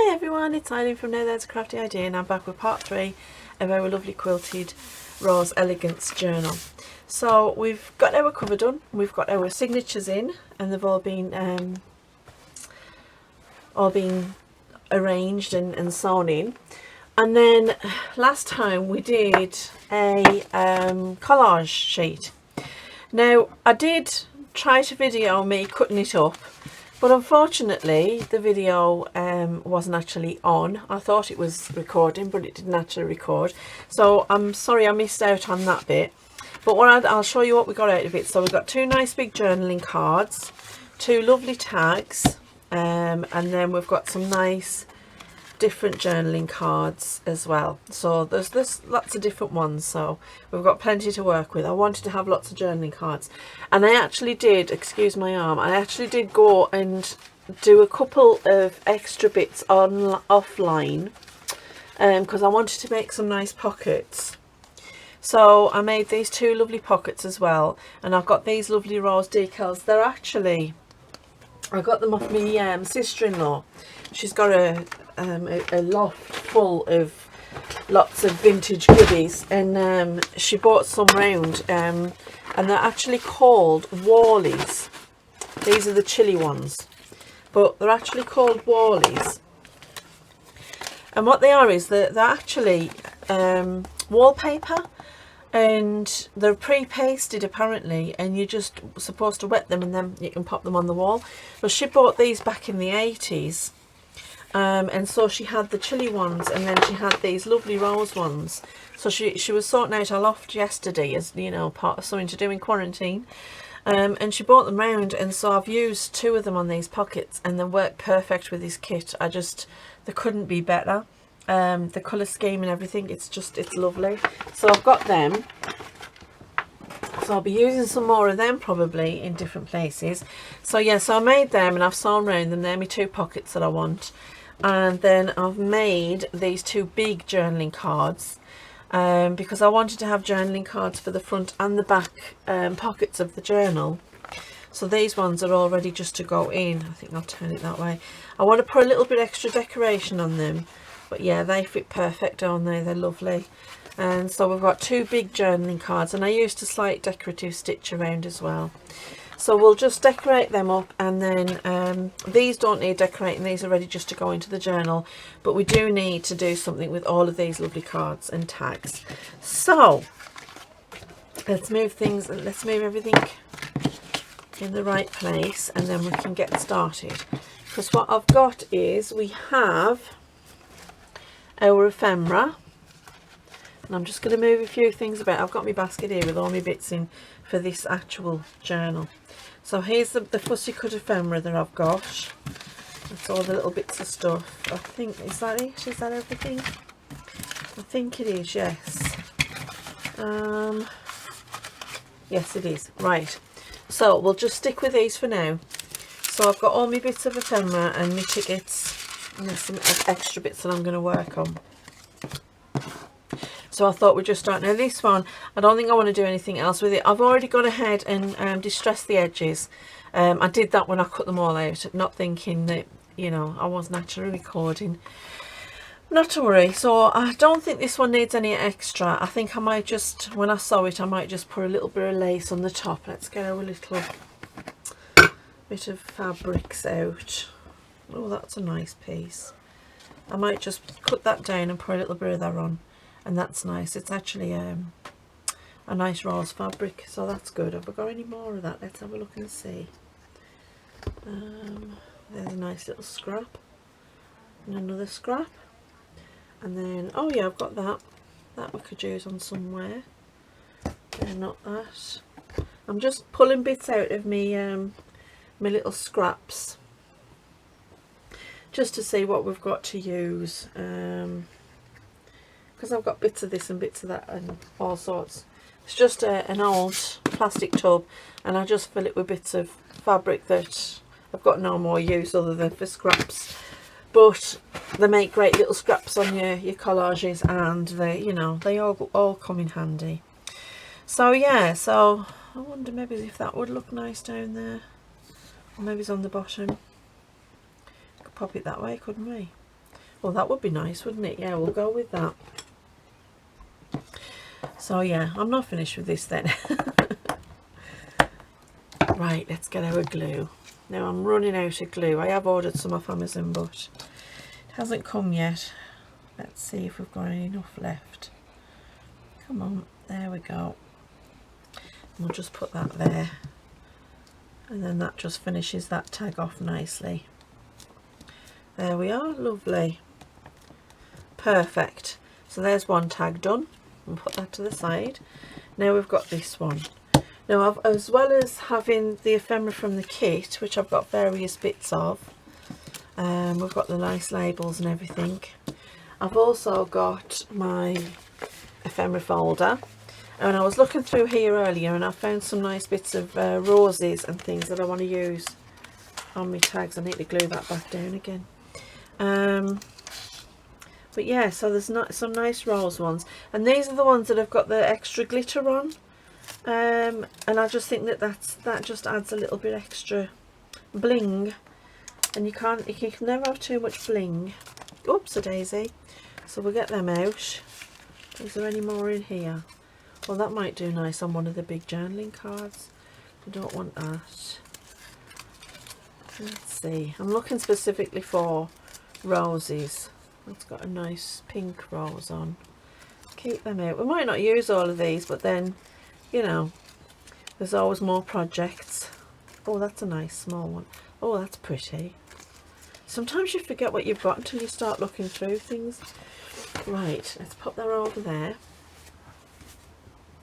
Hi everyone, it's Eileen from Now There's a Crafty Idea, and I'm back with part 3 of our lovely quilted rose Elegance journal. So we've got our cover done, we've got our signatures in, and they've all been arranged and sewn in. And then last time we did a collage sheet. Now I did try to video me cutting it up, but unfortunately the video wasn't actually on. I thought it was recording, but it didn't actually record. So I'm sorry I missed out on that bit. But I'll show you what we got out of it. So we've got 2 nice big journaling cards, 2 lovely tags, and then we've got some nice different journaling cards as well. So there's lots of different ones, so we've got plenty to work with. I wanted to have lots of journaling cards, and I actually did, excuse my arm, I actually did go and do a couple of extra bits offline because I wanted to make some nice pockets. So I made these 2 lovely pockets as well, and I've got these lovely rose decals. They're actually, I got them off my sister-in-law. She's got a loft full of lots of vintage goodies, and she bought some round, and they're actually called Wallies. These are the chili ones, but they're actually called Wallies. And what they are is they're actually wallpaper, and they're pre-pasted apparently, and you're just supposed to wet them and then you can pop them on the wall. Well, she bought these back in the 80s, and so she had the chili ones, and then she had these lovely rose ones. So she was sorting out her loft yesterday, as you know, part of something to do in quarantine, and she bought them round, and so I've used 2 of them on these pockets, and they work perfect with this kit. They couldn't be better. The colour scheme and everything, it's lovely. So I've got them, so I'll be using some more of them probably in different places. So yeah, so I made them and I've sewn around them. They're my 2 pockets that I want. And then I've made these 2 big journaling cards because I wanted to have journaling cards for the front and the back pockets of the journal. So these ones are all ready just to go in. I think I'll turn it that way. I want to put a little bit extra decoration on them, but yeah, they fit perfect, don't they? They're lovely. And so we've got 2 big journaling cards, and I used a slight decorative stitch around as well. So we'll just decorate them up, and then these don't need decorating. These are ready just to go into the journal, but we do need to do something with all of these lovely cards and tags. So let's move everything in the right place, and then we can get started. Because what I've got is, we have our ephemera, and I'm just going to move a few things about. I've got my basket here with all my bits in for this actual journal. So here's the fussy cut ephemera that I've got. That's all the little bits of stuff. I think, is that it? Is that everything? I think it is, yes. Yes it is. Right, so we'll just stick with these for now. So I've got all my bits of ephemera and my tickets. And there's some extra bits that I'm going to work on. So I thought we'd just start. Now this one, I don't think I want to do anything else with it. I've already gone ahead and distressed the edges. I did that when I cut them all out, not thinking that, you know, I wasn't actually recording. Not to worry. So I don't think this one needs any extra. I think I might just, when I sew it, I might just put a little bit of lace on the top. Let's get our little bit of fabrics out. Oh, that's a nice piece. I might just cut that down and put a little bit of that on, and that's nice. It's actually a nice rose fabric, so that's good. Have we got any more of that? Let's have a look and see. There's a nice little scrap, and another scrap, and then, oh yeah, I've got that we could use on somewhere. Not that. I'm just pulling bits out of me my little scraps, just to see what we've got to use, because I've got bits of this and bits of that and all sorts. It's just an old plastic tub, and I just fill it with bits of fabric that I've got no more use other than for scraps, but they make great little scraps on your collages, and they, you know, they all come in handy. So yeah, so I wonder maybe if that would look nice down there, or maybe it's on the bottom. Pop it that way, couldn't we? Well, that would be nice, wouldn't it? Yeah, we'll go with that. So yeah, I'm not finished with this then. Right, let's get our glue. Now I'm running out of glue. I have ordered some off Amazon, but it hasn't come yet. Let's see if we've got enough left. Come on, there we go. We'll just put that there, and then that just finishes that tag off nicely. There we are, lovely. Perfect. So there's one tag done. We'll put that to the side. Now we've got this one. Now, as well as having the ephemera from the kit, which I've got various bits of, we've got the nice labels and everything. I've also got my ephemera folder, and I was looking through here earlier and I found some nice bits of roses and things that I want to use on my tags. I need to glue that back down again. But yeah, so there's some nice rose ones, and these are the ones that have got the extra glitter on. And I just think that just adds a little bit extra bling, and you can never have too much bling. Oops, a daisy. So we'll get them out. Is there any more in here? Well, that might do nice on one of the big journaling cards. I don't want that. Let's see. I'm looking specifically for roses. It's got a nice pink rose on. Keep them out. We might not use all of these, but then, you know, there's always more projects. Oh, that's a nice small one. Oh, that's pretty. Sometimes you forget what you've got until you start looking through things. Right, let's pop that over there.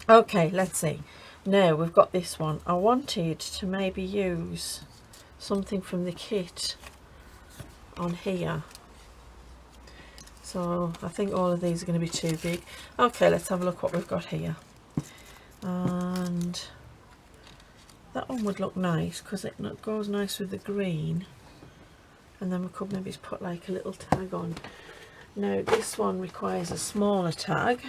Okay, let's see. Now we've got this one. I wanted to maybe use something from the kit on here. So I think all of these are going to be too big. Okay, let's have a look what we've got here. And that one would look nice because it goes nice with the green. And then we could maybe put like a little tag on. Now this one requires a smaller tag.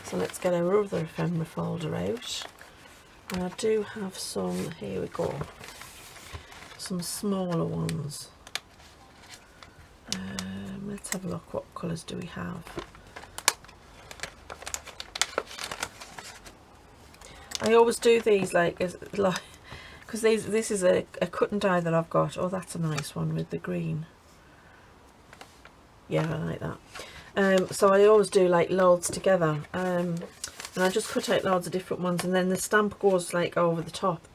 So let's get our other ephemera folder out. And I do have some, here we go, some smaller ones. Let's have a look, what colours do we have? I always do these like because this is a cut and dye that I've got. Oh, that's a nice one with the green. Yeah, I like that. So I always do like loads together, and I just cut out loads of different ones, and then the stamp goes like over the top.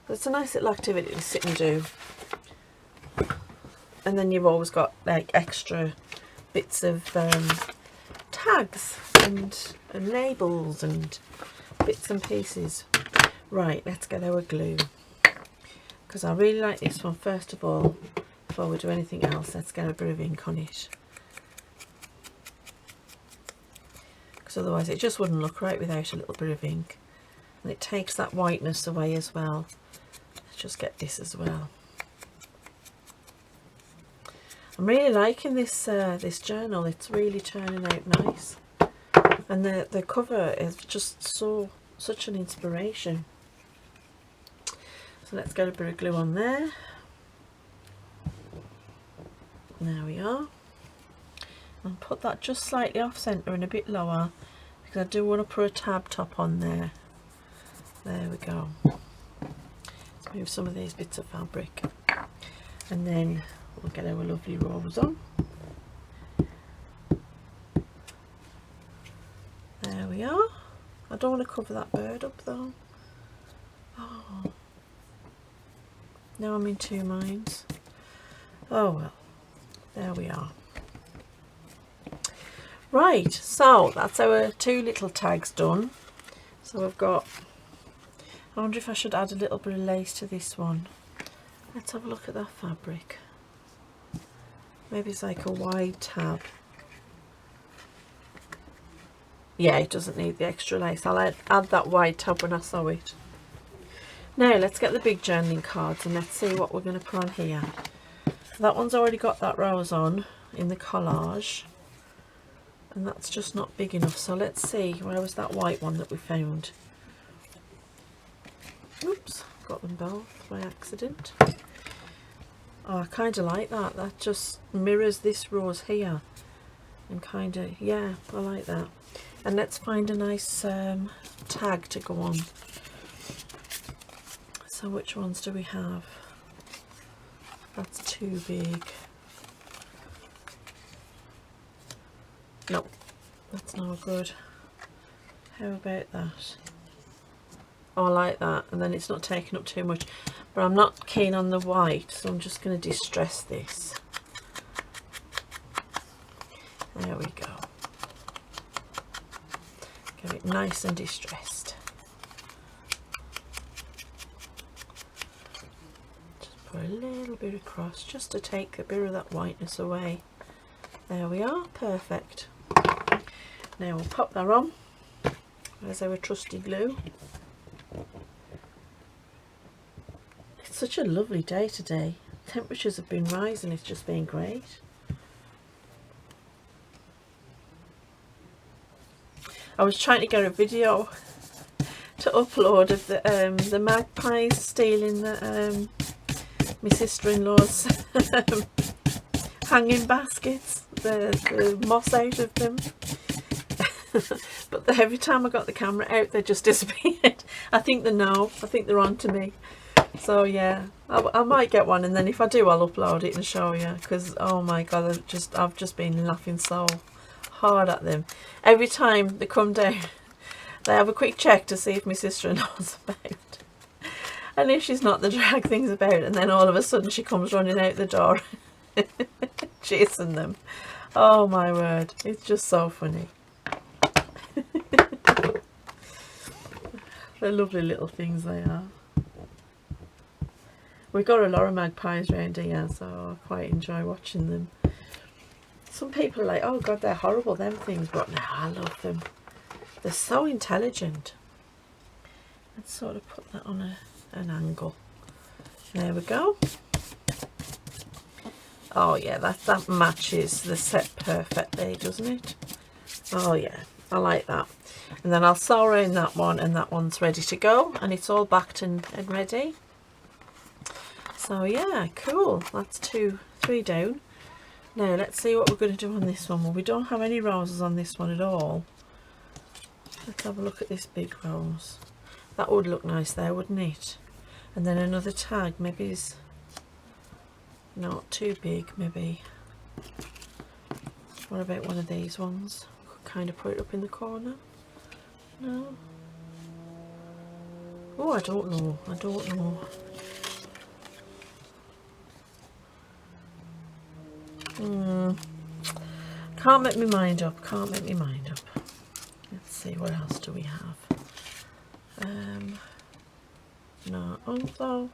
It's a nice little activity to sit and do. And then you've always got like extra bits of tags and labels and bits and pieces. Right, let's get our glue, because I really like this one. First of all, before we do anything else, let's get a bit of ink on it, because otherwise it just wouldn't look right without a little bit of ink, and it takes that whiteness away as well. Let's just get this as well. I'm really liking this this journal. It's really turning out nice, and the cover is just such an inspiration. So let's get a bit of glue on there. There we are, and put that just slightly off centre and a bit lower, because I do want to put a tab top on there. There we go. Let's move some of these bits of fabric, and then we'll get our lovely rose on. There we are. I don't want to cover that bird up though. Oh, now I'm in two minds. Oh well, there we are. Right, so that's our two little tags done. So we've got, I wonder if I should add a little bit of lace to this one. Let's have a look at that fabric. Maybe it's like a wide tab. Yeah, it doesn't need the extra lace. I'll add that wide tab when I sew it. Now let's get the big journaling cards and let's see what we're going to put on here. So that one's already got that rose on in the collage, and that's just not big enough. So let's see, where was that white one that we found? Oops, got them both by accident. Oh, I kind of like that. That just mirrors this rose here. And kind of, yeah, I like that. And let's find a nice tag to go on. So which ones do we have? That's too big. No, that's not good. How about that? Oh, I like that. And then it's not taking up too much. But I'm not keen on the white, so I'm just going to distress this. There we go. Get it nice and distressed. Just put a little bit across just to take a bit of that whiteness away. There we are, perfect. Now we'll pop that on. There's our trusty glue. It's such a lovely day today. Temperatures have been rising, it's just been great. I was trying to get a video to upload of the magpies stealing my sister-in-law's hanging baskets, the moss out of them. But every time I got the camera out, they just disappeared. I think they know. I think they're on to me. So yeah, I might get one, and then if I do, I'll upload it and show you. Because oh my god, I've just been laughing so hard at them. Every time they come down, they have a quick check to see if my sister-in-law's about, and if she's not, they drag things about, and then all of a sudden she comes running out the door chasing them. Oh my word, it's just so funny. They're lovely little things, they are. We've got a lot of magpies around here, so I quite enjoy watching them. Some people are like, oh god, they're horrible, them things, but no, I love them. They're so intelligent. Let's sort of put that on an angle. There we go. Oh yeah, that matches the set perfectly, doesn't it? Oh yeah, I like that. And then I'll sew around that one, and that one's ready to go, and it's all backed and ready. So yeah, cool. That's 3 down. Now let's see what we're going to do on this one. Well, we don't have any roses on this one at all. Let's have a look at this big rose. That would look nice there, wouldn't it? And then another tag, maybe is not too big, maybe. What about one of these ones? Could kind of put it up in the corner. No. Oh, I don't know. I don't know. Can't make my mind up. Can't make my mind up. Let's see, what else do we have? No. Although,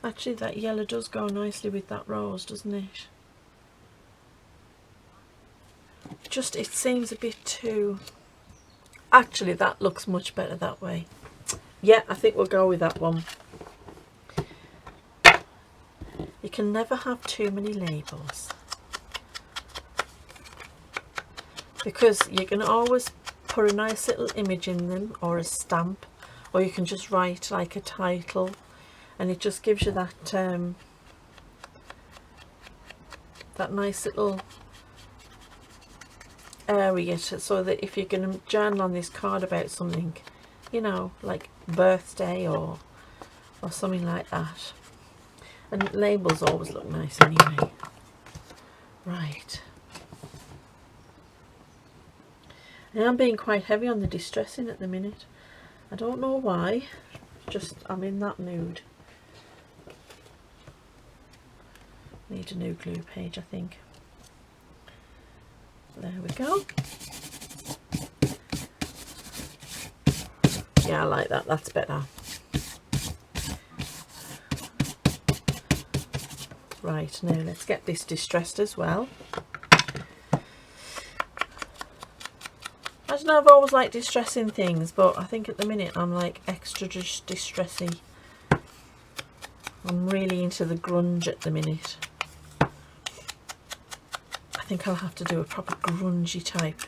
actually, that yellow does go nicely with that rose, doesn't it? Just, it seems a bit too... Actually, that looks much better that way. Yeah, I think we'll go with that one. You can never have too many labels, because you can always put a nice little image in them, or a stamp, or you can just write like a title, and it just gives you that that nice little area so that if you're going to journal on this card about something, you know, like birthday or something like that. And labels always look nice anyway. Right. I am being quite heavy on the distressing at the minute. I don't know why. Just, I'm in that mood. Need a new glue page, I think. There we go. Yeah, I like that. That's better. Right, now let's get this distressed as well. I don't know, I've always liked distressing things, but I think at the minute I'm like extra just distressy. I'm really into the grunge at the minute. I think I'll have to do a proper grungy type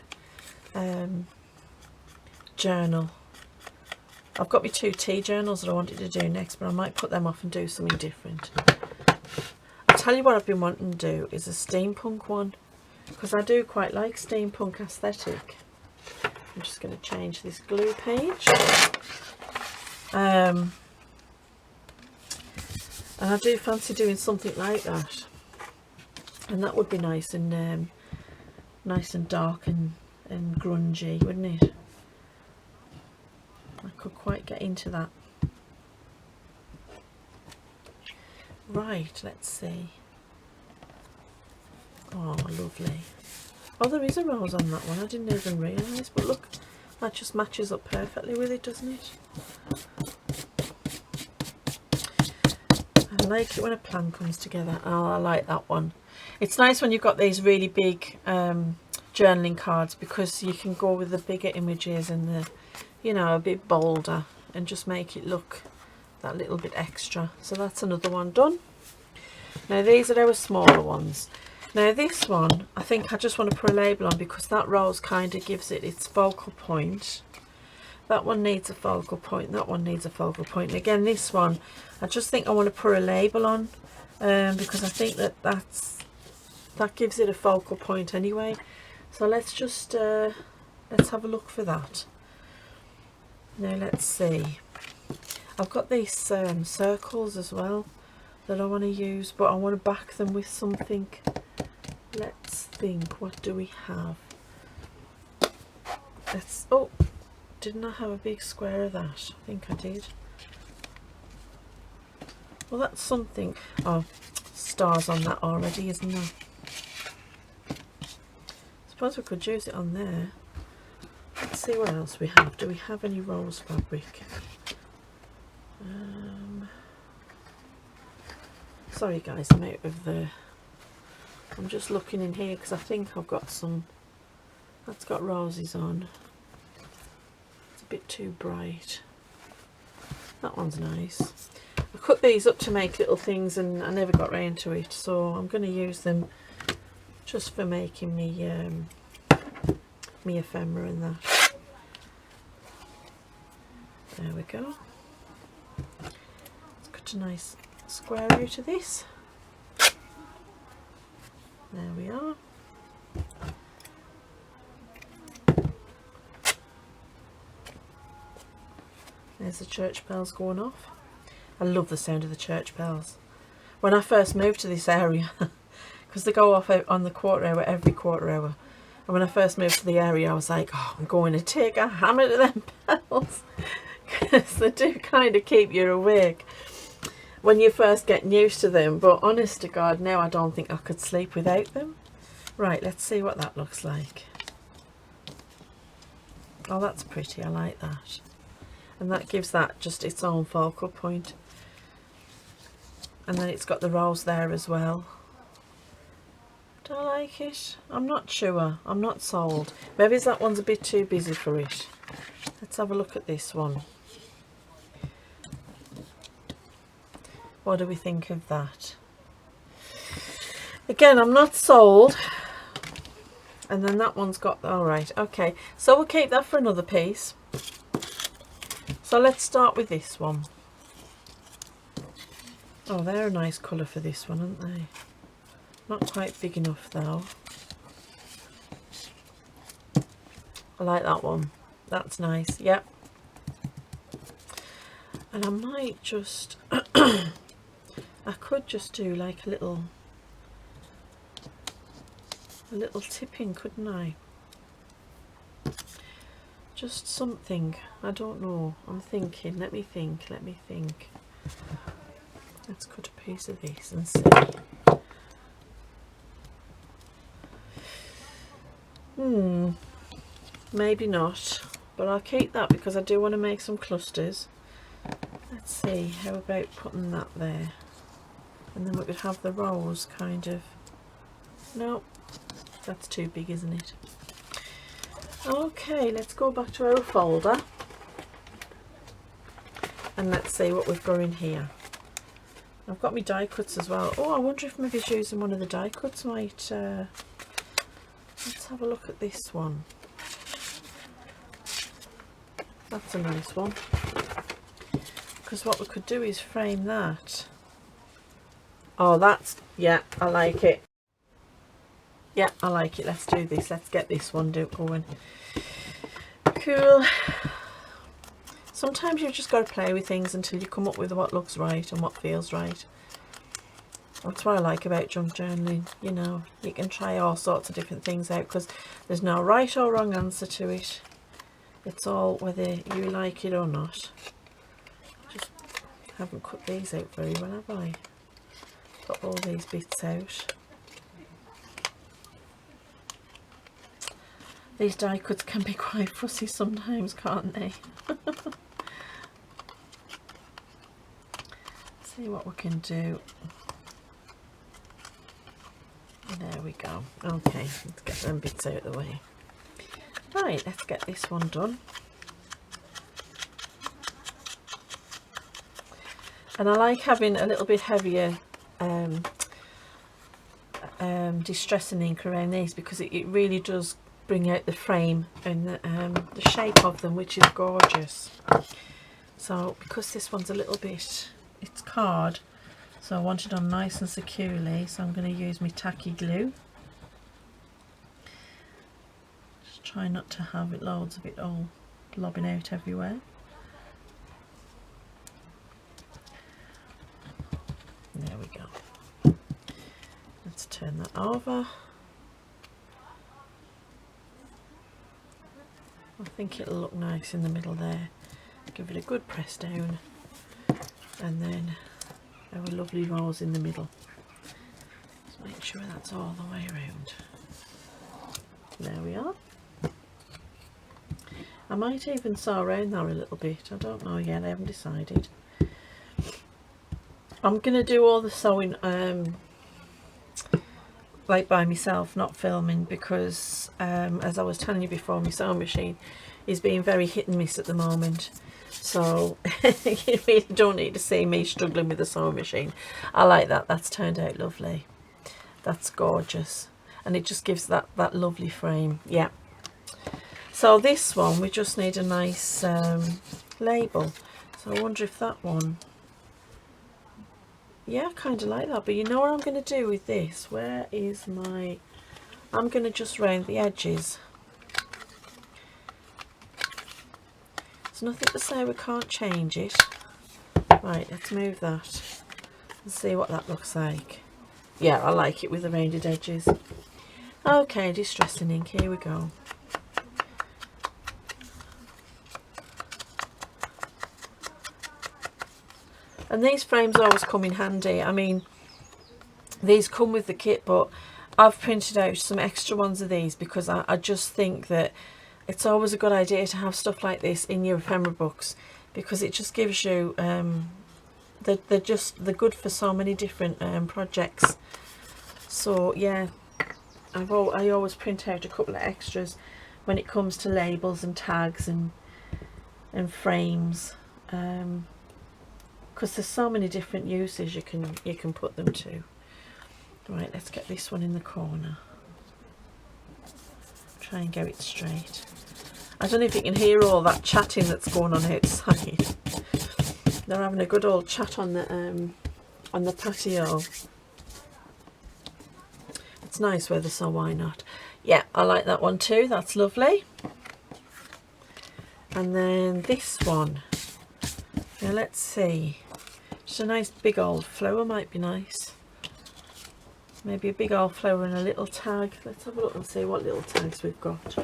journal. I've got my 2 tea journals that I wanted to do next, but I might put them off and do something different. tell you what I've been wanting to do is a steampunk one, because I do quite like steampunk aesthetic. I'm just going to change this glue page. And I do fancy doing something like that, and that would be nice and dark and grungy, wouldn't it? I could quite get into that. Right, let's see. Oh, lovely. Oh, there is a rose on that one. I didn't even realise, but look, that just matches up perfectly with it, doesn't it? I like it when a plan comes together. Oh, I like that one. It's nice when you've got these really big journaling cards, because you can go with the bigger images and the, you know, a bit bolder, and just make it look that little bit extra. So that's another one done. Now these are our smaller ones. Now this one, I think I just want to put a label on, because that rose kind of gives it its focal point. That one needs a focal point, that one needs a focal point. And again, this one, I just think I want to put a label on, because I think that gives it a focal point anyway. So let's just let's have a look for that. Now let's see. I've got these circles as well that I want to use, but I want to back them with something. Let's think, what do we have? Let's, oh, didn't I have a big square of that? I think I did. Well, that's something. Oh, stars on that already, isn't there? Suppose we could use it on there. Let's see what else we have. Do we have any rose fabric? Sorry guys, I'm out of the... I'm just looking in here because I think I've got some that's got roses on. It's a bit too bright. That one's nice. I cut these up to make little things and I never got round to it, so I'm going to use them just for making me me ephemera and that. There we go. Let's cut a nice square out of this. There we are. There's the church bells going off. I love the sound of the church bells. When I first moved to this area, because they go off on the quarter hour, every quarter hour, and when I first moved to the area I was like, oh, I'm going to take a hammer to them bells, because they do kind of keep you awake when you're first getting used to them. But honest to God, now I don't think I could sleep without them. Right, let's see what that looks like. Oh, that's pretty. I like that. And that gives that just its own focal point. And then it's got the rose there as well. Do I like it? I'm not sure. I'm not sold. Maybe that one's a bit too busy for it. Let's have a look at this one. What do we think of that? Again, I'm not sold. And then that one's got, all right, okay. So we'll keep that for another piece. So let's start with this one. Oh, they're a nice colour for this one, aren't they? Not quite big enough though. I like that one. That's nice, yep. And I might just, I could just do like a little tipping, couldn't I? Just something, I don't know. I'm thinking, let me think. Let's cut a piece of this and see. Maybe not, but I'll keep that because I do want to make some clusters. Let's see, how about putting that there? And then we could have the rose kind of, no, that's too big, isn't it? Okay, let's go back to our folder and let's see what we've got in here. I've got my die cuts as well. Oh, I wonder if maybe using one of the die cuts might, let's have a look at this one. That's a nice one, because what we could do is frame that Oh, that's, yeah, I like it. Yeah, I like it. Let's do this. Let's get this one going. Cool. Sometimes you've just got to play with things until you come up with what looks right and what feels right. That's what I like about junk journaling. You know, you can try all sorts of different things out because there's no right or wrong answer to it. It's all whether you like it or not. Just haven't cut these out very well, have I? Got all these bits out. These die cuts can be quite fussy sometimes, can't they? See what we can do. There we go. Okay, let's get them bits out of the way. Right, let's get this one done. And I like having a little bit heavier distressing ink around these because it really does bring out the frame and the shape of them, which is gorgeous. So because this one's a little bit, it's card, so I want it on nice and securely, so I'm going to use my tacky glue. Just try not to have it loads of it all lobbing out everywhere. There we go. Let's turn that over. I think it'll look nice in the middle there. Give it a good press down, and then our lovely rose in the middle. Just make sure that's all the way around. There we are. I might even sew around there a little bit. I don't know yet. I haven't decided. I'm going to do all the sewing like by myself, not filming, because as I was telling you before, my sewing machine is being very hit and miss at the moment. So you really don't need to see me struggling with the sewing machine. I like that. That's turned out lovely. That's gorgeous, and it just gives that lovely frame. Yeah. So this one, we just need a nice label. So I wonder if that one, yeah, I kind of like that. But you know what I'm going to do with this? Where is my, I'm going to just round the edges. There's nothing to say we can't change it. Right, let's move that and see what that looks like. Yeah, I like it with the rounded edges. Okay, distressing ink, here we go. And these frames always come in handy. I mean, these come with the kit, but I've printed out some extra ones of these because I just think that it's always a good idea to have stuff like this in your ephemera books, because it just gives you they're good for so many different projects. So yeah, I always print out a couple of extras when it comes to labels and tags and frames, because there's so many different uses you can put them to. Right, let's get this one in the corner. Try and get it straight. I don't know if you can hear all that chatting that's going on outside. They're having a good old chat on the patio. It's nice weather, so why not? Yeah, I like that one too. That's lovely. And then this one. Now let's see. Just a nice big old flower might be nice. Maybe a big old flower and a little tag. Let's have a look and see what little tags we've got.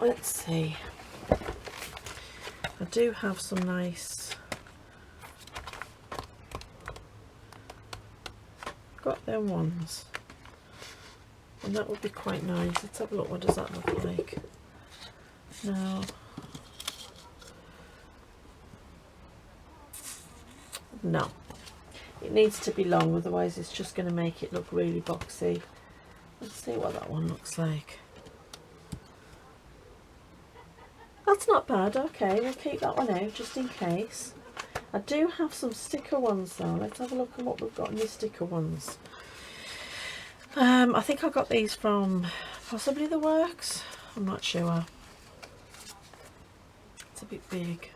Let's see. I do have some nice, got them ones, and that would be quite nice. Let's have a look. What does that look like? No. No. It needs to be long, otherwise it's just going to make it look really boxy. Let's see what that one looks like. That's not bad. Okay, we'll keep that one out just in case. I do have some sticker ones though. Let's have a look at what we've got in the sticker ones. I think I got these from possibly the Works. I'm not sure. It's a bit big.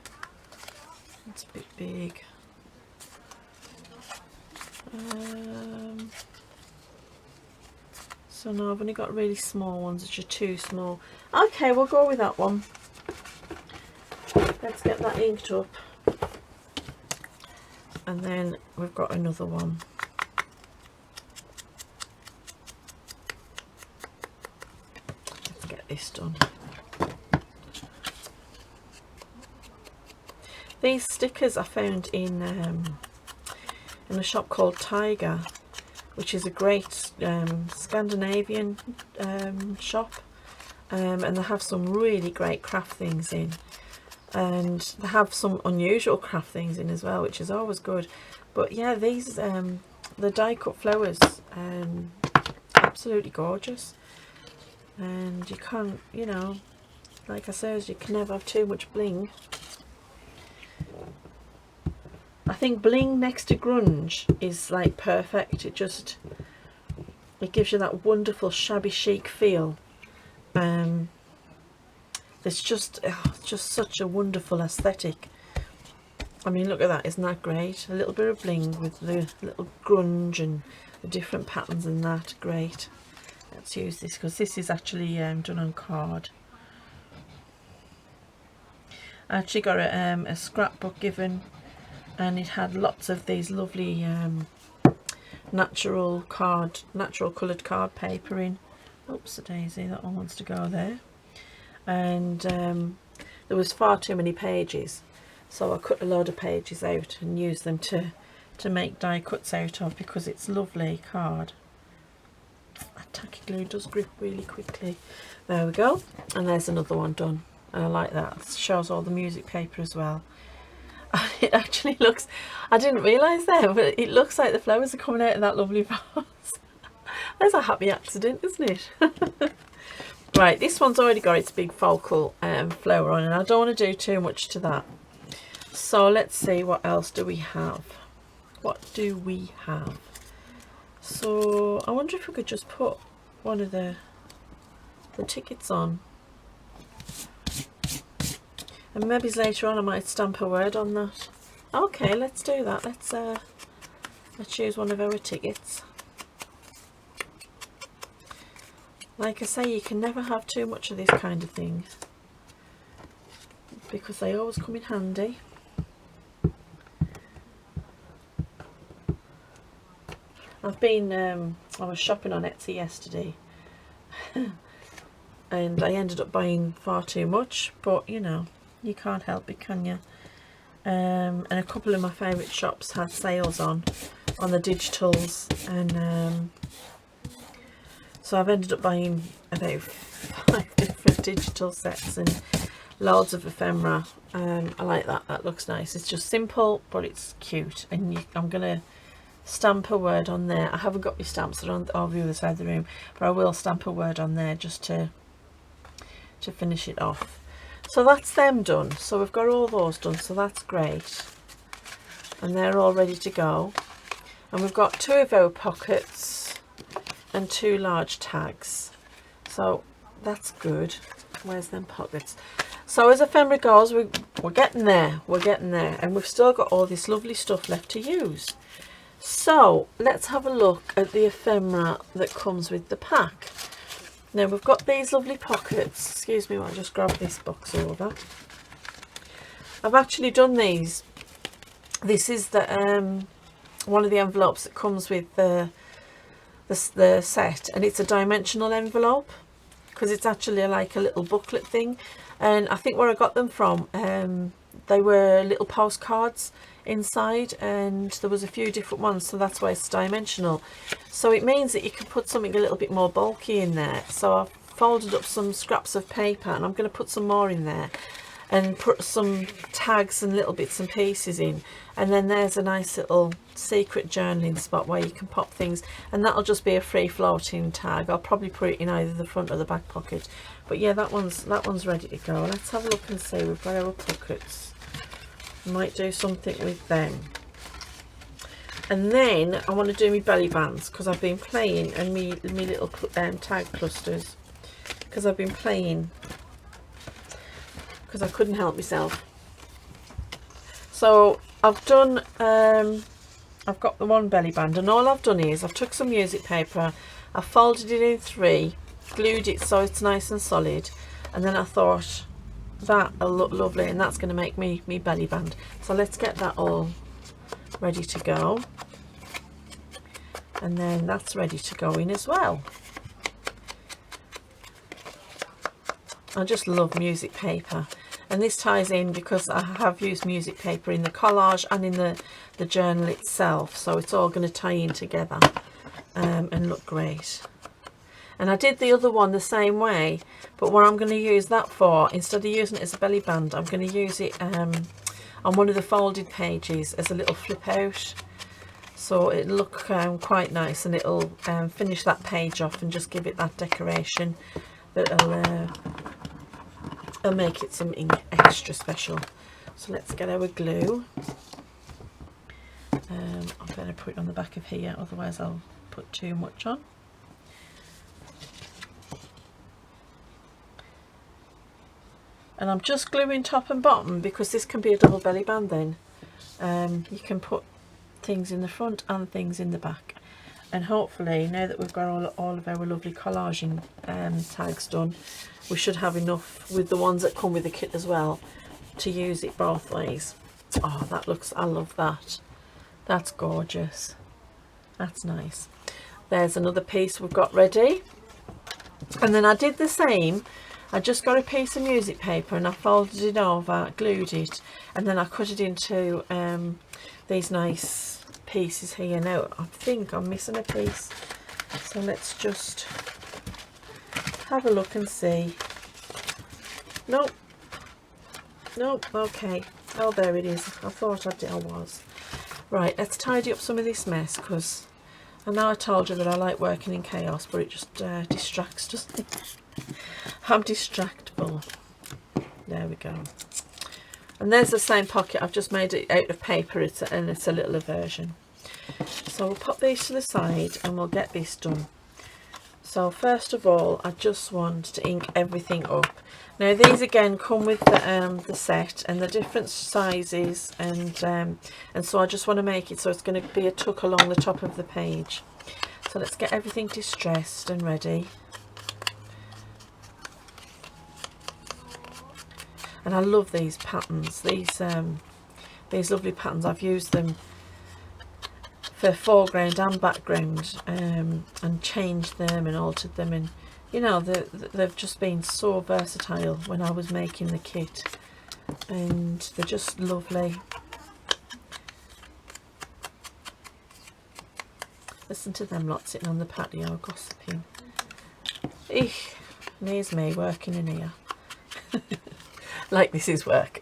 It's a bit big. So no, I've only got really small ones, which are too small. Okay, we'll go with that one. Let's get that inked up. And then we've got another one. Let's get this done. These stickers I found in a shop called Tiger, which is a great Scandinavian shop, and they have some really great craft things in, and they have some unusual craft things in as well, which is always good. But yeah, these the die cut flowers, absolutely gorgeous, and you can't, you know, like I said, you can never have too much bling. I think bling next to grunge is like perfect. It gives you that wonderful shabby chic feel. It's just such a wonderful aesthetic. I mean, look at that, isn't that great? A little bit of bling with the little grunge and the different patterns and that. Great. Let's use this because this is actually done on card. I actually got a scrapbook given, and it had lots of these lovely natural coloured card paper in. Oops, a daisy, that one wants to go there. And there was far too many pages, so I cut a load of pages out and used them to make die cuts out of, because it's lovely card. That tacky glue does grip really quickly. There we go, and there's another one done, and I like that. It shows all the music paper as well. It actually looks, I didn't realise there, but it looks like the flowers are coming out of that lovely vase. There's a happy accident, isn't it? Right, this one's already got its big focal flower on, and I don't want to do too much to that. So let's see, what else do we have? What do we have? So I wonder if we could just put one of the tickets on. And maybe later on I might stamp a word on that. Okay, let's do that. Let's use one of our tickets. Like I say, you can never have too much of this kind of thing, because they always come in handy. I was shopping on Etsy yesterday and I ended up buying far too much, but you know, you can't help it, can you? And a couple of my favourite shops had sales on the digitals, and so I've ended up buying about 5 different digital sets and loads of ephemera. I like that, that looks nice. It's just simple, but it's cute, and I'm going to stamp a word on there. I haven't got my stamps on the other side of the room, but I will stamp a word on there just to finish it off. So that's them done. So we've got all those done, so that's great, and they're all ready to go. And we've got 2 of our pockets and 2 large tags, so that's good. Where's them pockets? So as ephemera goes, we're getting there, and we've still got all this lovely stuff left to use. So let's have a look at the ephemera that comes with the pack. Now we've got these lovely pockets. Excuse me while I just grab this box over. I've actually done these. This is the one of the envelopes that comes with the set, and it's a dimensional envelope, because it's actually like a little booklet thing. And I think where I got them from, they were little postcards inside, and there was a few different ones, so that's why it's dimensional. So it means that you can put something a little bit more bulky in there. So I've folded up some scraps of paper, and I'm going to put some more in there and put some tags and little bits and pieces in, and then there's a nice little secret journaling spot where you can pop things, and that'll just be a free floating tag. I'll probably put it in either the front or the back pocket, but yeah, that one's ready to go. Let's have a look and see. We've got our pockets. Might do something with them, and then I want to do my belly bands, because I've been playing, and me little tag clusters, because I've been playing, because I couldn't help myself. So I've done I've got the one belly band, and all I've done is I've took some music paper, I folded it in 3, glued it so it's nice and solid, and then I thought that'll look lovely, and that's going to make me belly band. So let's get that all ready to go, and then that's ready to go in as well. I just love music paper, and this ties in because I have used music paper in the collage and in the journal itself, so it's all going to tie in together and look great. And I did the other one the same way, but what I'm going to use that for, instead of using it as a belly band, I'm going to use it on one of the folded pages as a little flip out, so it'll look quite nice, and it'll finish that page off and just give it that decoration that'll make it something extra special. So let's get our glue. I'm going to put it on the back of here, otherwise I'll put too much on. And I'm just gluing top and bottom because this can be a double belly band then. You can put things in the front and things in the back. And hopefully, now that we've got all of our lovely collaging tags done, we should have enough with the ones that come with the kit as well to use it both ways. Oh, that looks, I love that. That's gorgeous. That's nice. There's another piece we've got ready. And then I did the same. I just got a piece of music paper and I folded it over, glued it, and then I cut it into these nice pieces here. Now I think I'm missing a piece, so let's just have a look and see. Nope, nope. Okay, oh, there it is. I thought I was. Right, let's tidy up some of this mess, because I know I told you that I like working in chaos, but it just distracts, doesn't it? I'm distractible. There we go. And there's the same pocket. I've just made it out of paper, and it's a little version. So we'll pop these to the side and we'll get this done. So first of all, I just want to ink everything up. Now these again come with the set, and the different sizes, and so I just want to make it so it's going to be a tuck along the top of the page. So let's get everything distressed and ready. And I love these patterns, these lovely patterns. I've used them for foreground and background, and changed them and altered them, and you know, they've just been so versatile when I was making the kit, and they're just lovely. Listen to them lot sitting on the patio gossiping. Eek, and here's me working in here. Like this is work.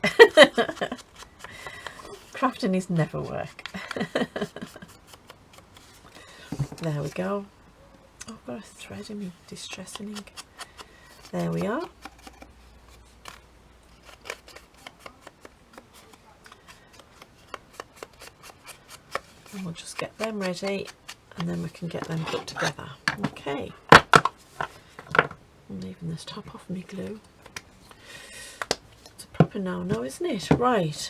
Crafting is never work. There we go. Oh, I've got a thread in me distressing ink. There we are. And we'll just get them ready, and then we can get them put together. Okay. I'm leaving this top off me glue. It's a proper no-no, isn't it? Right.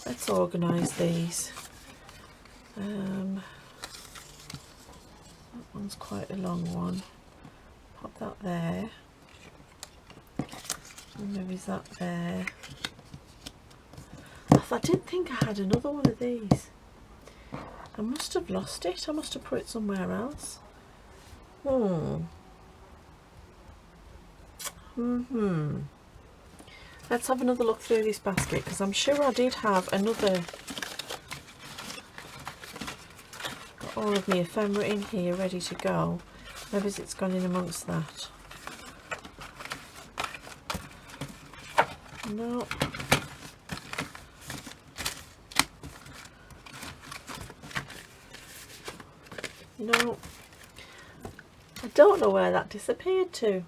Let's organise these. That one's quite a long one. Pop that there. And maybe that there. Oh, I didn't think I had another one of these. I must have lost it. I must have put it somewhere else. Let's have another look through this basket, because I'm sure I did have another. Got all of my ephemera in here ready to go. Maybe it's gone in amongst that. No. No. I don't know where that disappeared to.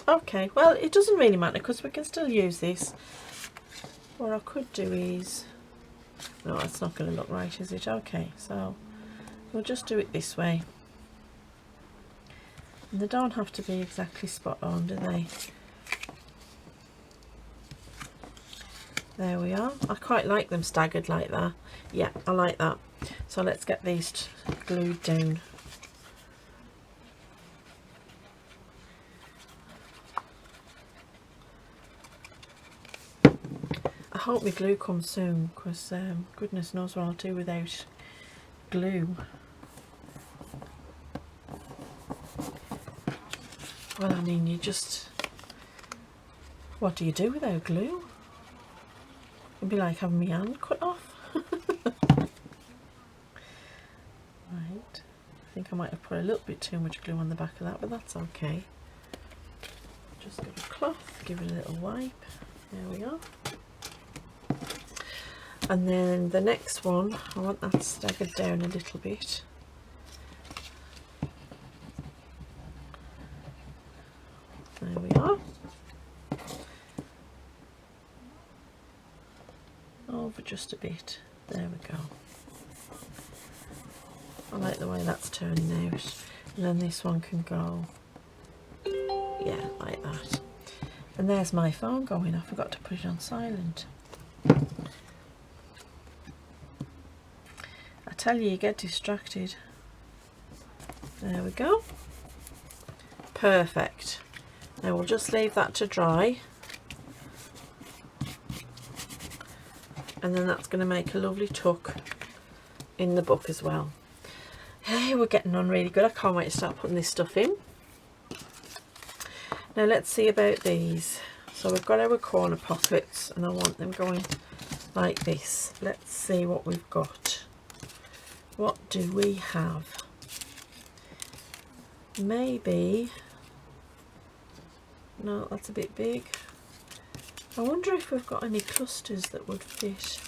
Okay, well, it doesn't really matter because we can still use this. What I could do is, no, that's not going to look right, is it? Okay, so we'll just do it this way. And they don't have to be exactly spot on, do they? There we are. I quite like them staggered like that. Yeah, I like that. So let's get these glued down. I hope my glue comes soon, because goodness knows what I'll do without glue. Well, I mean, you just, what do you do without glue? It'd be like having my hand cut off. Right, I think I might have put a little bit too much glue on the back of that, but that's okay. Just get a cloth, give it a little wipe. There we are. And then the next one, I want that staggered down a little bit. There we are. Over just a bit. There we go. I like the way that's turning out. And then this one can go, yeah, like that. And there's my phone going. I forgot to put it on silent. I tell you, you get distracted. There we go. Perfect. Now we'll just leave that to dry. And then that's going to make a lovely tuck in the book as well. Hey, we're getting on really good. I can't wait to start putting this stuff in. Now let's see about these. So we've got our corner pockets and I want them going like this. Let's see what we've got. What do we have? Maybe, no, that's a bit big. I wonder if we've got any clusters that would fit.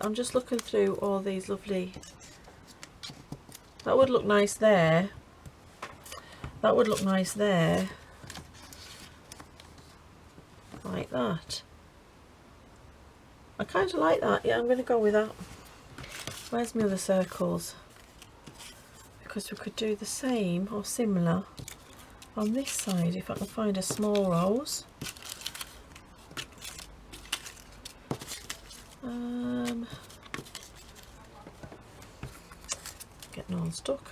I'm just looking through all these lovely, that would look nice there. That would look nice there. Like that. I kind of like that. Yeah, I'm going to go with that. Where's my other circles? Because we could do the same or similar on this side if I can find a small rose. Getting all stuck.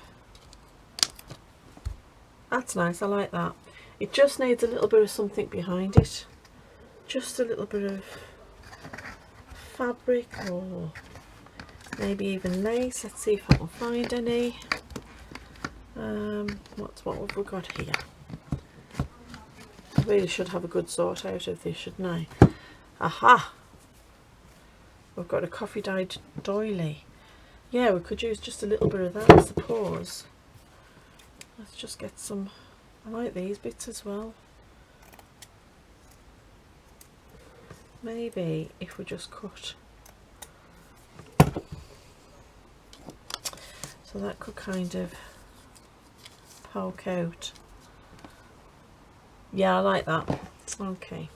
That's nice, I like that. It just needs a little bit of something behind it. Just a little bit of fabric or maybe even lace. Let's see if I can find any. What have we got here? I really should have a good sort out of this, shouldn't I? Aha! We've got a coffee dyed doily. Yeah, we could use just a little bit of that, I suppose. Let's just get some. I like these bits as well. Maybe if we just cut. So that could kind of poke out. Yeah, I like that. Okay.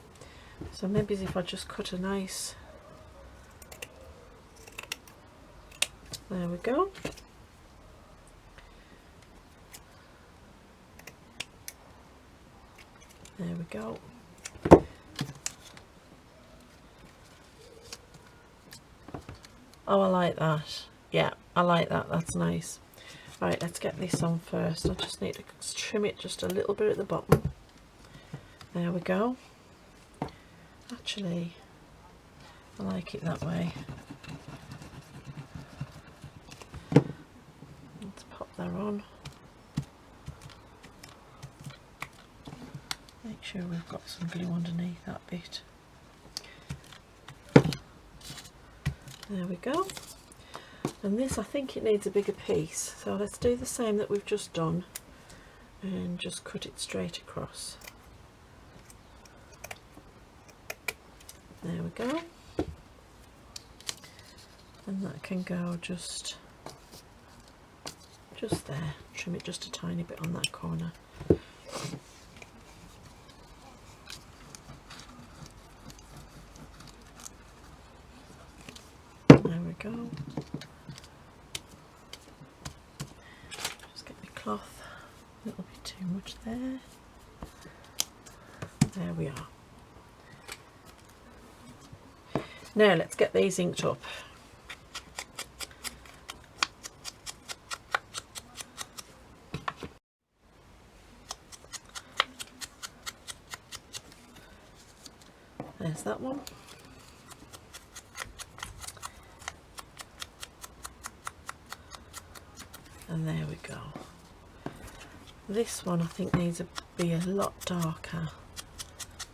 So maybe if I just cut a nice. There we go. There we go. Oh, I like that. Yeah, I like that. That's nice. Right, let's get this on first. I just need to trim it just a little bit at the bottom. There we go. Actually, I like it that way. Let's pop that on. Make sure we've got some glue underneath that bit. There we go. And this, I think it needs a bigger piece, so let's do the same that we've just done and just cut it straight across. There we go. And that can go just there. Trim it just a tiny bit on that corner. There we go. Just get my cloth, a little bit too much there. There we are. Now let's get these inked up. There's that one. And there we go. This one I think needs to be a lot darker,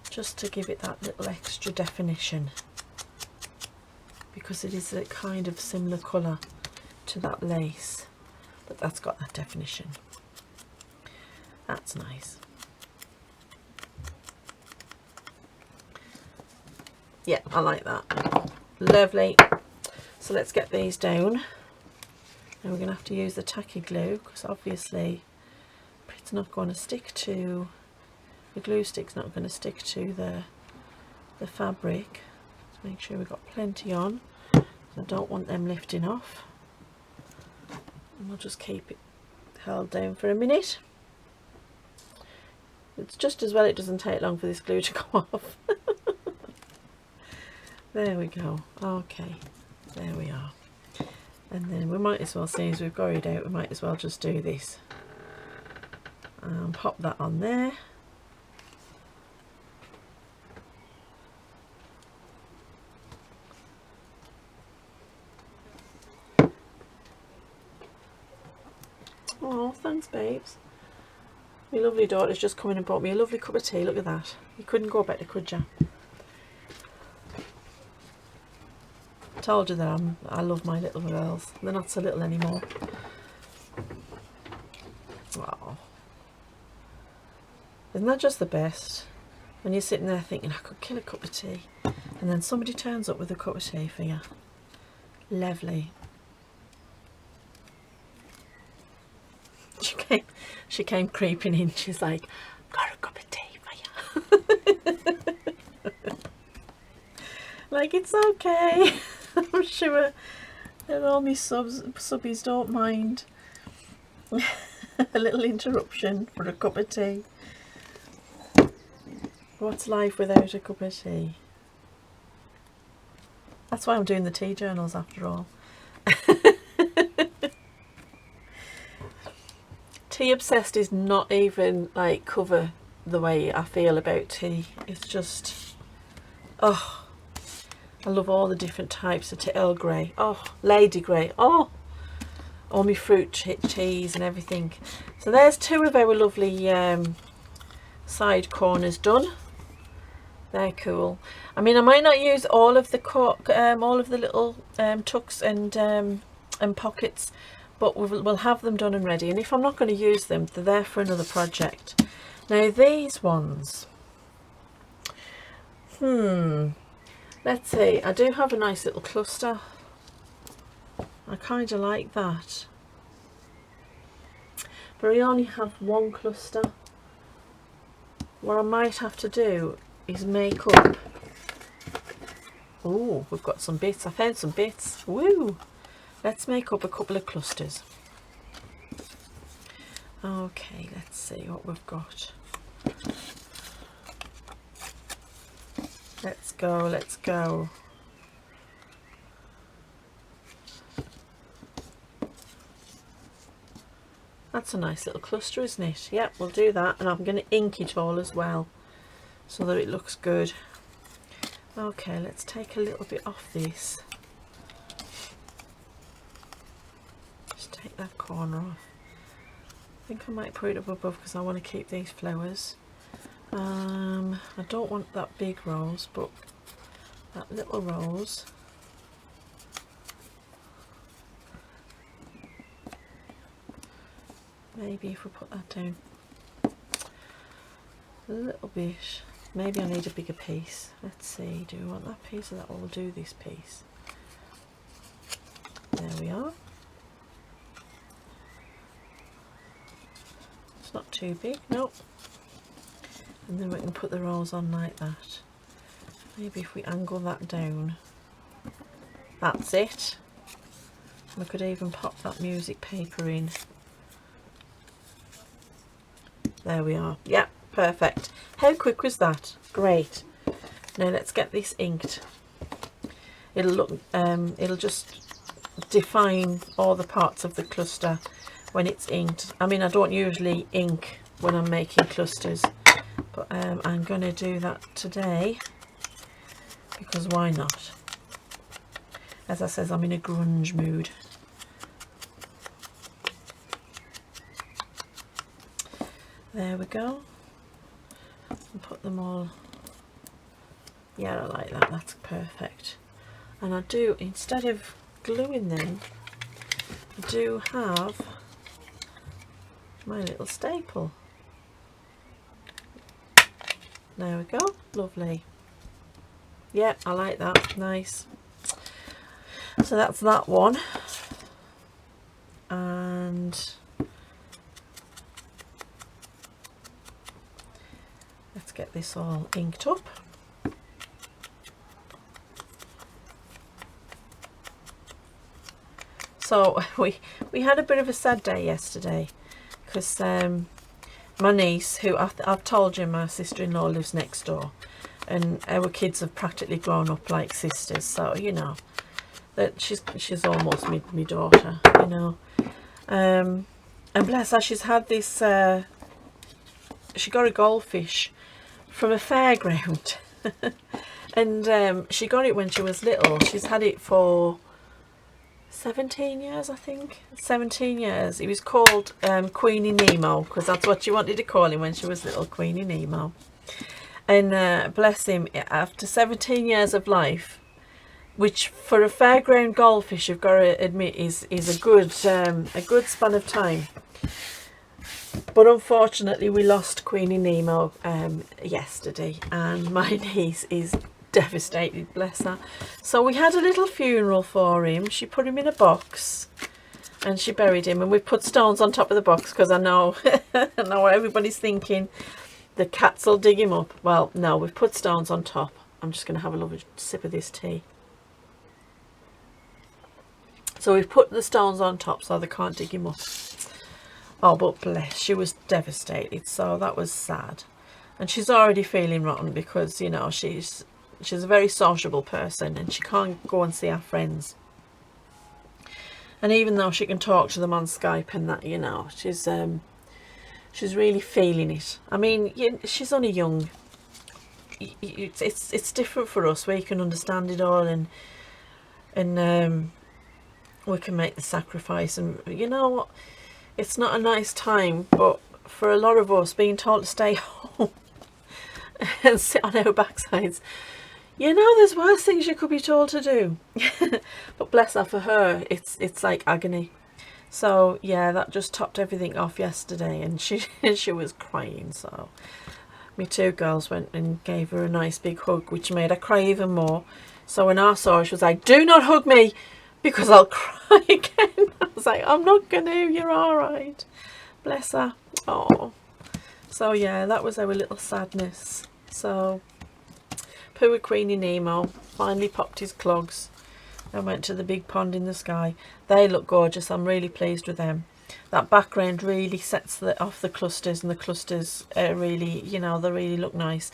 just to give it that little extra definition, because it is a kind of similar colour to that lace, but that's got that definition. That's nice. Yeah, I like that. Lovely. So let's get these down. Now we're going to have to use the tacky glue, because obviously it's not going to stick to, the glue stick's not going to stick to the fabric. Let's make sure we've got plenty on. I don't want them lifting off. And we'll just keep it held down for a minute. It's just as well it doesn't take long for this glue to come off. There we go. Okay, there we are. And then we might as well, seeing as we've got it out, we might as well just do this. And pop that on there. Oh, thanks babes. My lovely daughter's just come in and brought me a lovely cup of tea. Look at that. You couldn't go better, could you? Told you that I love my little girls. They're not so little anymore. Oh, isn't that just the best? When you're sitting there thinking, I could kill a cup of tea, and then somebody turns up with a cup of tea for you. Lovely. She came creeping in. She's like, got a cup of tea for you. Like, it's okay. I'm sure that all my subbies don't mind a little interruption for a cup of tea. What's life without a cup of tea? That's why I'm doing the tea journals after all. Tea obsessed is not even like cover the way I feel about tea. It's just, oh, I love all the different types of tea. Earl Grey, oh, Lady Grey, oh, all my fruit teas and everything. So there's two of our lovely side corners done. They're cool. I mean, I might not use all of the little tucks and pockets, but we'll have them done and ready. And if I'm not going to use them, they're there for another project. Now these ones, let's see, I do have a nice little cluster. I kind of like that, but I only have one cluster. What I might have to do is make up, oh, we've got some bits, I found some bits, woo! Let's make up a couple of clusters. Okay, let's see what we've got. Let's go, let's go. That's a nice little cluster, isn't it? Yep, we'll do that, and I'm going to ink it all as well so that it looks good. Okay, let's take a little bit off this. Just take that corner off. I think I might put it up above because I want to keep these flowers. I don't want that big rose, but that little rose. Maybe if we put that down a little bit, maybe I need a bigger piece. Let's see, do we want that piece or that one? We'll do this piece. There we are. It's not too big, nope. And then we can put the rose on like that. Maybe if we angle that down, that's it. We could even pop that music paper in. There we are. Yeah, perfect. How quick was that? Great. Now let's get this inked. It'll look, it'll just define all the parts of the cluster when it's inked. I mean, I don't usually ink when I'm making clusters, but I'm going to do that today because why not? As I says, I'm in a grunge mood. There we go. And put them all. Yeah, I like that. That's perfect. And I do, instead of gluing them, I do have my little staple. There we go. Lovely. Yeah, I like that. Nice. So that's that one. And let's get this all inked up. So we had a bit of a sad day yesterday because my niece, who I've told you my sister-in-law lives next door, and our kids have practically grown up like sisters, so you know that she's almost me daughter, you know. And bless her, she's had this she got a goldfish from a fairground and she got it when she was little. She's had it for 17 years, I think. 17 years. He was called Queenie Nemo, because that's what she wanted to call him when she was little, Queenie Nemo. And bless him, after 17 years of life, which for a fairground goldfish, you've got to admit is a good span of time. But unfortunately, we lost Queenie Nemo yesterday, and my niece is devastated, bless her. So we had a little funeral for him. She put him in a box and she buried him, and we put stones on top of the box because I know I know what everybody's thinking, the cats will dig him up. Well, no, we've put stones on top. I'm just going to have a lovely sip of this tea. So we've put the stones on top so they can't dig him up. Oh, but bless, she was devastated, so that was sad. And she's already feeling rotten because, you know, she's a very sociable person and she can't go and see her friends. And even though she can talk to them on Skype and that, you know, she's really feeling it. I mean, she's only young. It's different for us. We can understand it all, and we can make the sacrifice. And you know what? It's not a nice time, but for a lot of us, being told to stay home and sit on our backsides, you know, there's worse things you could be told to do. But bless her, for her, it's like agony. So yeah, that just topped everything off yesterday, and she was crying. So me two girls went and gave her a nice big hug, which made her cry even more. So when I saw her, she was like, "Do not hug me, because I'll cry again." I was like, "I'm not gonna, you're all right." Bless her. Oh, so yeah, that was our little sadness. So poor Queenie Nemo finally popped his clogs and went to the big pond in the sky. They look gorgeous. I'm really pleased with them. That background really sets off the clusters, and the clusters really, you know, they really look nice.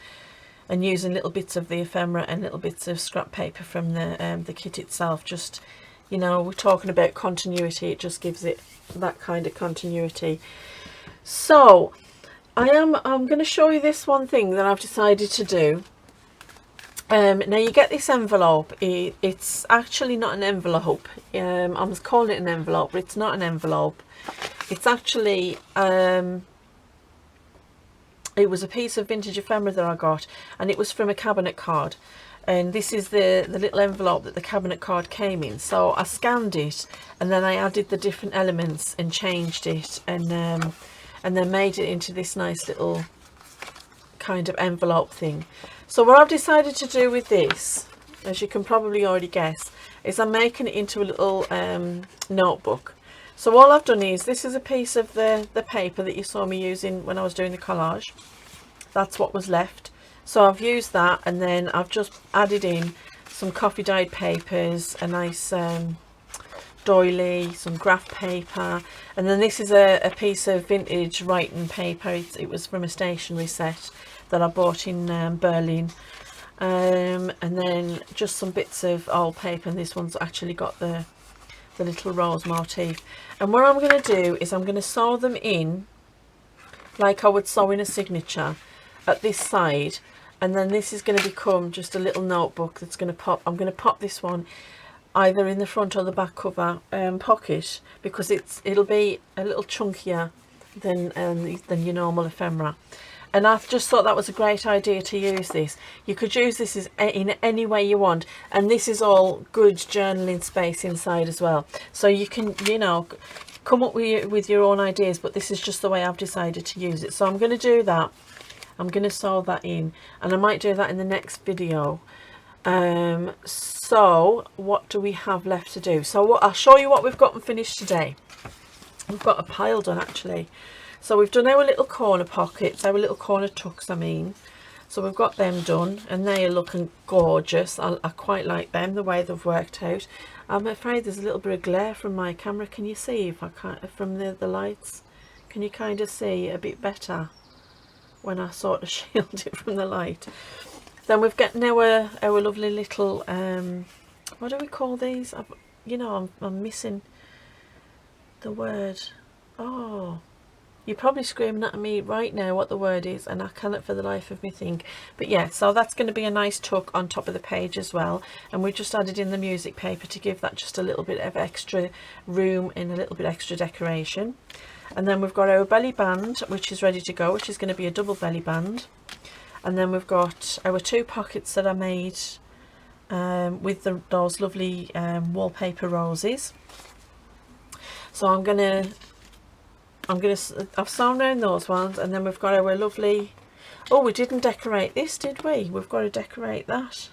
And using little bits of the ephemera and little bits of scrap paper from the kit itself, just, you know, we're talking about continuity, it just gives it that kind of continuity. So I'm going to show you this one thing that I've decided to do. Now you get this envelope. It's actually not an envelope. I'm calling it an envelope, but it's not an envelope. It's actually it was a piece of vintage ephemera that I got, and it was from a cabinet card. And this is the little envelope that the cabinet card came in. So I scanned it, and then I added the different elements and changed it, and then made it into this nice little kind of envelope thing. So what I've decided to do with this, as you can probably already guess, is I'm making it into a little notebook. So all I've done is, this is a piece of the paper that you saw me using when I was doing the collage. That's what was left. So I've used that, and then I've just added in some coffee dyed papers, a nice doily, some graph paper, and then this is a piece of vintage writing paper. It was from a stationery set that I bought in Berlin, and then just some bits of old paper, and this one's actually got the little rose motif. And what I'm going to do is I'm going to sew them in like I would sew in a signature at this side, and then this is going to become just a little notebook that's going to pop. I'm going to pop this one either in the front or the back cover pocket, because it'll be a little chunkier than your normal ephemera. And I just thought that was a great idea to use this. You could use this in any way you want, and this is all good journaling space inside as well. So you can, you know, come up with your own ideas, but this is just the way I've decided to use it. So I'm going to do that. I'm going to sew that in, and I might do that in the next video. So what do we have left to do? So I'll show you what we've got and finished today. We've got a pile done actually. So we've done our little corner pockets, our little corner tucks I mean. So we've got them done, and they are looking gorgeous. I quite like them, the way they've worked out. I'm afraid there's a little bit of glare from my camera. Can you see if I can't, from the lights? Can you kind of see a bit better when I sort of shield it from the light? Then we've got now our lovely little, what do we call these? You know, I'm missing the word. Oh, you're probably screaming at me right now what the word is, and I cannot for the life of me think. But yeah, so that's going to be a nice tuck on top of the page as well. And we just added in the music paper to give that just a little bit of extra room and a little bit extra decoration. And then we've got our belly band, which is ready to go, which is going to be a double belly band. And then we've got our two pockets that I made with those lovely wallpaper roses. So I've sewn around those ones, and then we've got our lovely, oh, we didn't decorate this, did we? We've got to decorate that.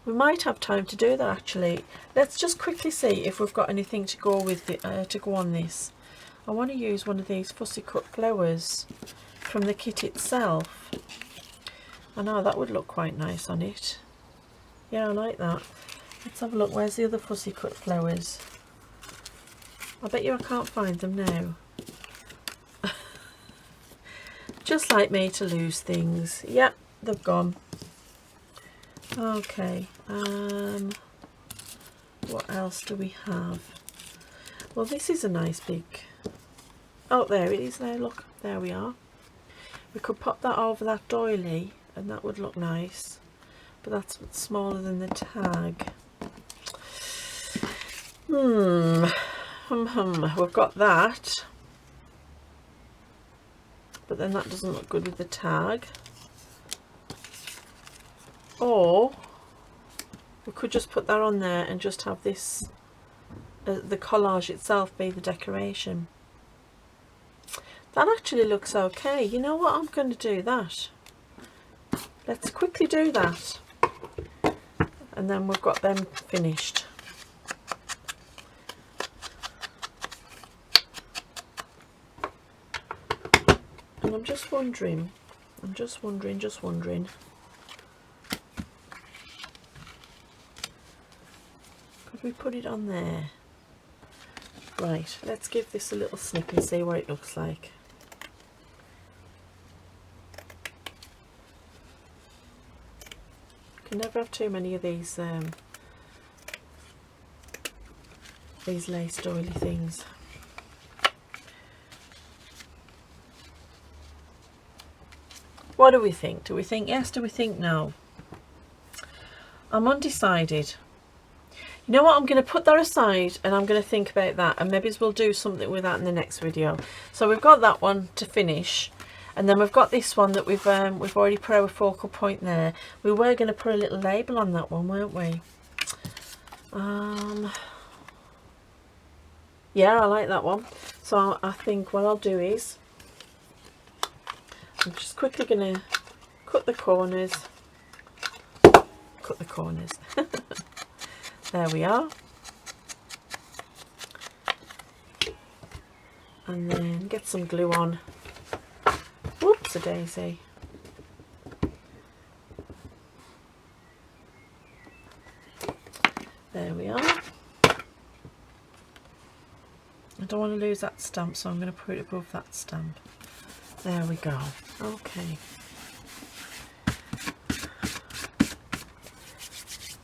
We might have time to do that actually. Let's just quickly see if we've got anything to go with to go on this. I want to use one of these fussy cut flowers from the kit itself. I know that would look quite nice on it. Yeah, I like that. Let's have a look. Where's the other fussy cut flowers? I bet you I can't find them now. Just like me to lose things. Yep, they've gone. Okay. What else do we have? Well, this is a nice big... Oh, there it is there. Look, there we are. We could pop that over that doily, and that would look nice, but that's smaller than the tag. We've got that, but then that doesn't look good with the tag. Or we could just put that on there and just have this the collage itself be the decoration. That actually looks okay. You know what, I'm going to do that. Let's quickly do that, and then we've got them finished. And I'm just wondering, could we put it on there? Right, let's give this a little snip and see what it looks like. Can never have too many of these lace doily things. What do we think? Do we think yes? Do we think no? I'm undecided. You know what, I'm going to put that aside and I'm going to think about that, and maybe we'll do something with that in the next video. So we've got that one to finish, and then we've got this one that we've already put our focal point there. We were going to put a little label on that one, weren't we? Yeah, I like that one. So I think what I'll do is I'm just quickly going to cut the corners. There we are. And then get some glue on. Whoops, a daisy. There we are. I don't want to lose that stamp, so I'm going to put it above that stamp. There we go. Okay.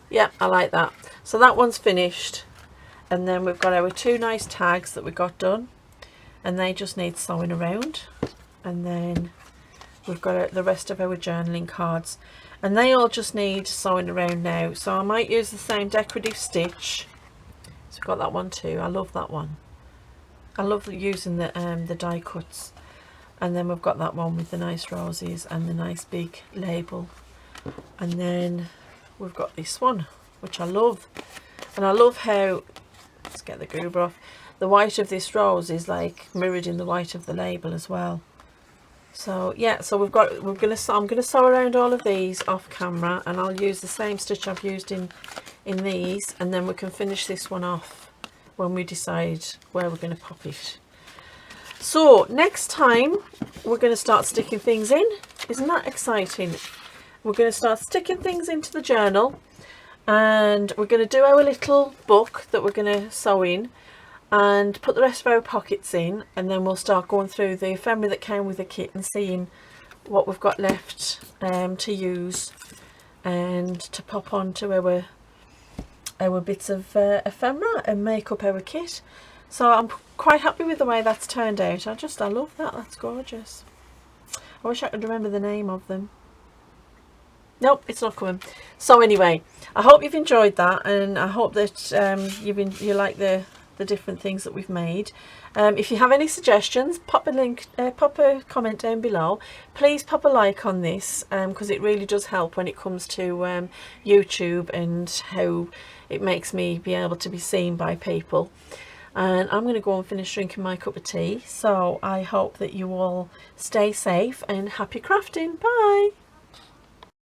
Yeah, I like that. So that one's finished, and then we've got our two nice tags that we got done, and they just need sewing around. And then we've got the rest of our journaling cards, and they all just need sewing around now. So I might use the same decorative stitch. So we've got that one too. I love that one. I love using the die cuts. And then we've got that one with the nice roses and the nice big label. And then we've got this one, which I love. And I love how, let's get the goober off, the white of this rose is like mirrored in the white of the label as well. So yeah, so I'm gonna sew around all of these off camera, and I'll use the same stitch I've used in these, and then we can finish this one off when we decide where we're going to pop it. So next time we're going to start sticking things in. Isn't that exciting? We're going to start sticking things into the journal, and we're going to do our little book that we're going to sew in and put the rest of our pockets in, and then we'll start going through the ephemera that came with the kit and seeing what we've got left to use and to pop onto our bits of ephemera and make up our kit. So I'm quite happy with the way that's turned out. I love that. That's gorgeous. I wish I could remember the name of them. Nope, it's not coming. So anyway, I hope you've enjoyed that, and I hope that you like the different things that we've made. If you have any suggestions, pop a comment down below. Please pop a like on this, because it really does help when it comes to YouTube and how it makes me be able to be seen by people. And I'm going to go and finish drinking my cup of tea. So I hope that you all stay safe and happy crafting. Bye.